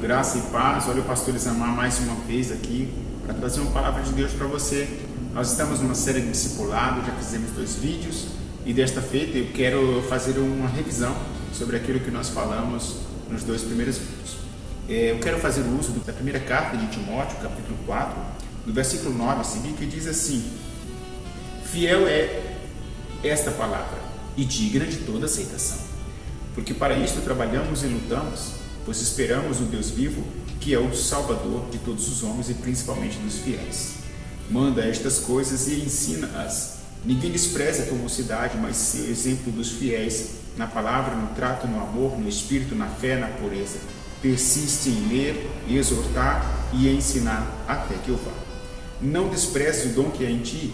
graça e paz. Olha o pastor Isamar mais uma vez aqui para trazer uma palavra de Deus para você. Nós estamos numa série de discipulado, já fizemos 2 vídeos e desta feita eu quero fazer uma revisão sobre aquilo que nós falamos nos 2 primeiros vídeos. Eu quero fazer o uso da primeira carta de Timóteo, capítulo 4, do versículo 9 a seguir, que diz assim: fiel é esta palavra e digna de toda aceitação, porque para isto trabalhamos e lutamos, pois esperamos o Deus vivo, que é o Salvador de todos os homens e principalmente dos fiéis. Manda estas coisas e ensina-as. Ninguém despreza a tua mocidade, mas seja exemplo dos fiéis, na palavra, no trato, no amor, no espírito, na fé, na pureza. Persiste em ler, exortar e ensinar até que eu vá. Não desprezes o dom que é em ti,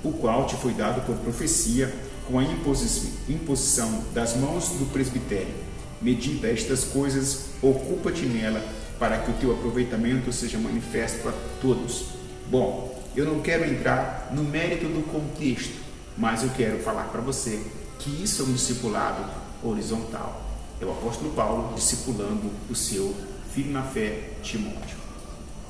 o qual te foi dado por profecia, com a imposição das mãos do presbitério. Medita estas coisas, ocupa-te nela, para que o teu aproveitamento seja manifesto a todos. Bom, eu não quero entrar no mérito do contexto, mas eu quero falar para você que isso é um discipulado horizontal. É o apóstolo Paulo discipulando o seu filho na fé, Timóteo.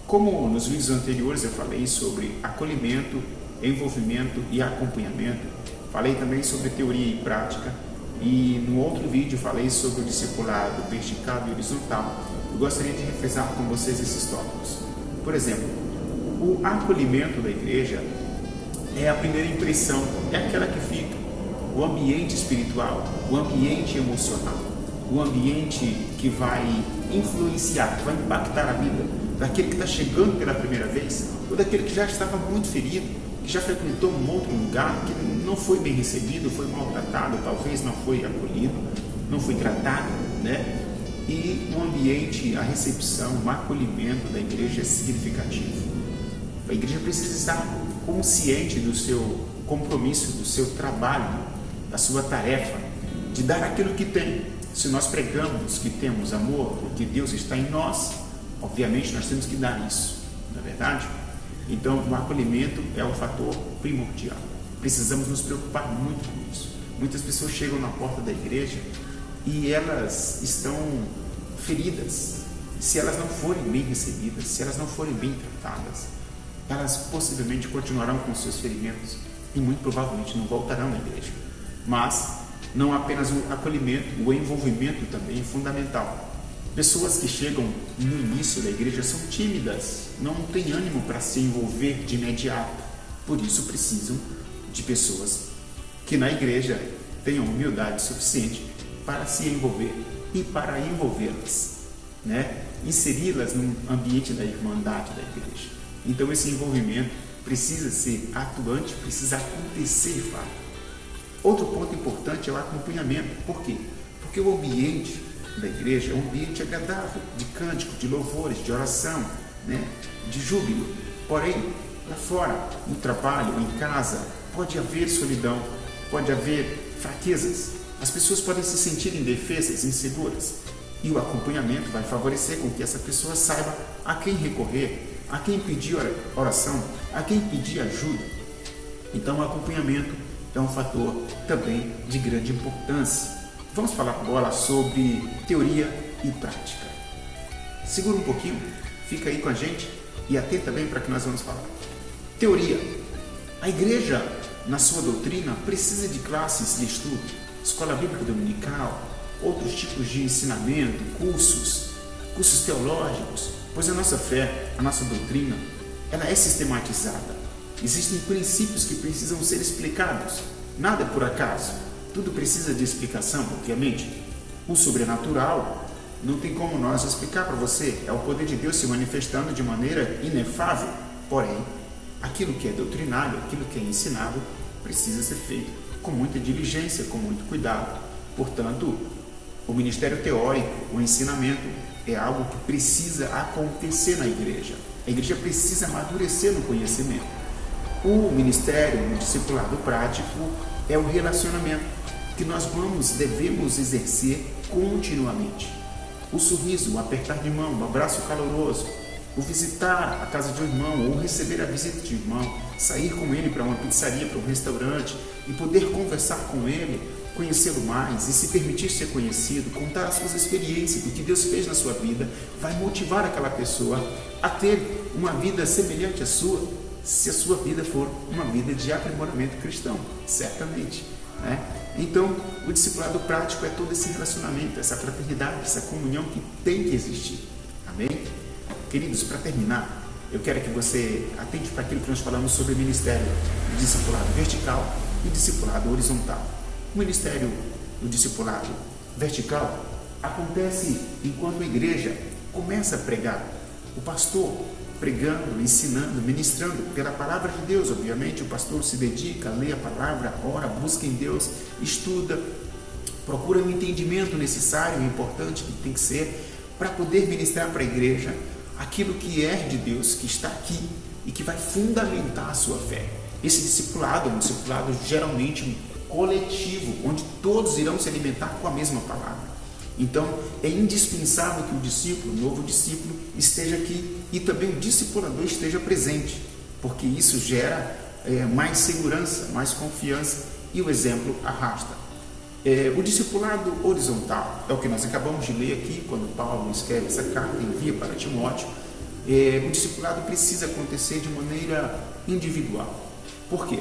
Como nos vídeos anteriores eu falei sobre acolhimento, envolvimento e acompanhamento, falei também sobre teoria e prática, e no outro vídeo falei sobre o discipulado vertical e horizontal. Eu gostaria de refrescar com vocês esses tópicos. Por exemplo, o acolhimento da igreja é a primeira impressão, é aquela que fica. O ambiente espiritual, o ambiente emocional, o ambiente que vai influenciar, que vai impactar a vida daquele que está chegando pela primeira vez, ou daquele que já estava muito ferido, que já frequentou um outro lugar, que não foi bem recebido, foi maltratado, talvez não foi acolhido, não foi tratado, né? E o ambiente, a recepção, o acolhimento da igreja é significativo. A igreja precisa estar consciente do seu compromisso, do seu trabalho, da sua tarefa, de dar aquilo que tem. Se nós pregamos que temos amor, porque Deus está em nós, obviamente nós temos que dar isso, não é verdade? Então, o acolhimento é o fator primordial. Precisamos nos preocupar muito com isso. Muitas pessoas chegam na porta da igreja e elas estão feridas. Se elas não forem bem recebidas, se elas não forem bem tratadas, elas possivelmente continuarão com seus ferimentos e muito provavelmente não voltarão à igreja. Mas não apenas o acolhimento, o envolvimento também é fundamental. Pessoas que chegam no início da igreja são tímidas, não têm ânimo para se envolver de imediato. Por isso precisam de pessoas que na igreja tenham humildade suficiente para se envolver e para envolvê-las, né? Inseri-las no ambiente da irmandade da igreja. Então esse envolvimento precisa ser atuante, precisa acontecer de fato. Outro ponto importante é o acompanhamento. Por quê? Porque o ambiente da igreja é um ambiente agradável, de cântico, de louvores, de oração, né? De júbilo. Porém, lá fora, no trabalho, em casa, pode haver solidão, pode haver fraquezas. As pessoas podem se sentir indefesas, inseguras. E o acompanhamento vai favorecer com que essa pessoa saiba a quem recorrer, a quem pedir oração, a quem pedir ajuda. Então, o acompanhamento é um fator também de grande importância. Vamos falar agora sobre teoria e prática. Segura um pouquinho, fica aí com a gente e atenta bem para que nós vamos falar. Teoria. A igreja, na sua doutrina, precisa de classes de estudo, escola bíblica dominical, outros tipos de ensinamento, cursos teológicos, pois a nossa fé, a nossa doutrina, ela é sistematizada. Existem princípios que precisam ser explicados. Nada é por acaso. Tudo precisa de explicação, obviamente. O sobrenatural não tem como nós explicar para você. É o poder de Deus se manifestando de maneira inefável. Porém, aquilo que é doutrinário, aquilo que é ensinado, precisa ser feito com muita diligência, com muito cuidado. Portanto, o ministério teórico, o ensinamento, é algo que precisa acontecer na igreja. A igreja precisa amadurecer no conhecimento. O ministério, o discipulado prático, é o relacionamento que nós devemos exercer continuamente. O sorriso, o apertar de mão, o abraço caloroso, o visitar a casa de um irmão ou receber a visita de um irmão, sair com ele para uma pizzaria, para um restaurante e poder conversar com ele conhecê-lo mais e se permitir ser conhecido, contar as suas experiências, do que Deus fez na sua vida, vai motivar aquela pessoa a ter uma vida semelhante à sua, se a sua vida for uma vida de aprimoramento cristão, certamente, né? Então, o discipulado prático é todo esse relacionamento, essa fraternidade, essa comunhão que tem que existir. Amém? Queridos, para terminar, eu quero que você atente para aquilo que nós falamos sobre o ministério do discipulado vertical e discipulado horizontal. O ministério do discipulado vertical acontece enquanto a igreja começa a pregar. O pastor pregando, ensinando, ministrando pela palavra de Deus. Obviamente o pastor se dedica, lê a palavra, ora, busca em Deus, estuda, procura o entendimento necessário e importante que tem que ser para poder ministrar para a igreja aquilo que é de Deus, que está aqui e que vai fundamentar a sua fé. Esse discipulado é um discipulado geralmente coletivo, onde todos irão se alimentar com a mesma palavra. Então, é indispensável que o discípulo, o novo discípulo, esteja aqui e também o discipulador esteja presente, porque isso gera mais segurança, mais confiança e o exemplo arrasta. O discipulado horizontal é o que nós acabamos de ler aqui, quando Paulo escreve essa carta e envia para Timóteo. O discipulado precisa acontecer de maneira individual. Por quê?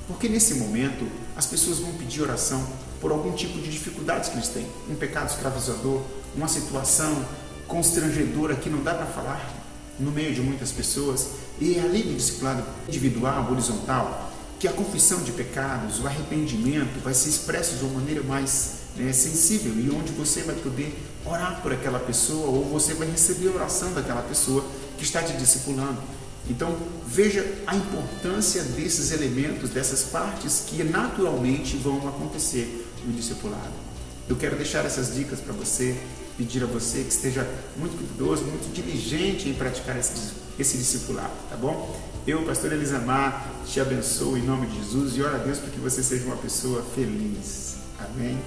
Porque nesse momento as pessoas vão pedir oração por algum tipo de dificuldades que eles têm. Um pecado escravizador, uma situação constrangedora que não dá para falar no meio de muitas pessoas. E além do discipulado individual, horizontal, que a confissão de pecados, o arrependimento vai ser expresso de uma maneira mais sensível e onde você vai poder orar por aquela pessoa ou você vai receber a oração daquela pessoa que está te discipulando. Então, veja a importância desses elementos, dessas partes que naturalmente vão acontecer no discipulado. Eu quero deixar essas dicas para você, pedir a você que esteja muito cuidadoso, muito diligente em praticar esse discipulado, tá bom? Eu, pastor Elisamar, te abençoo em nome de Jesus e oro a Deus para que você seja uma pessoa feliz. Amém?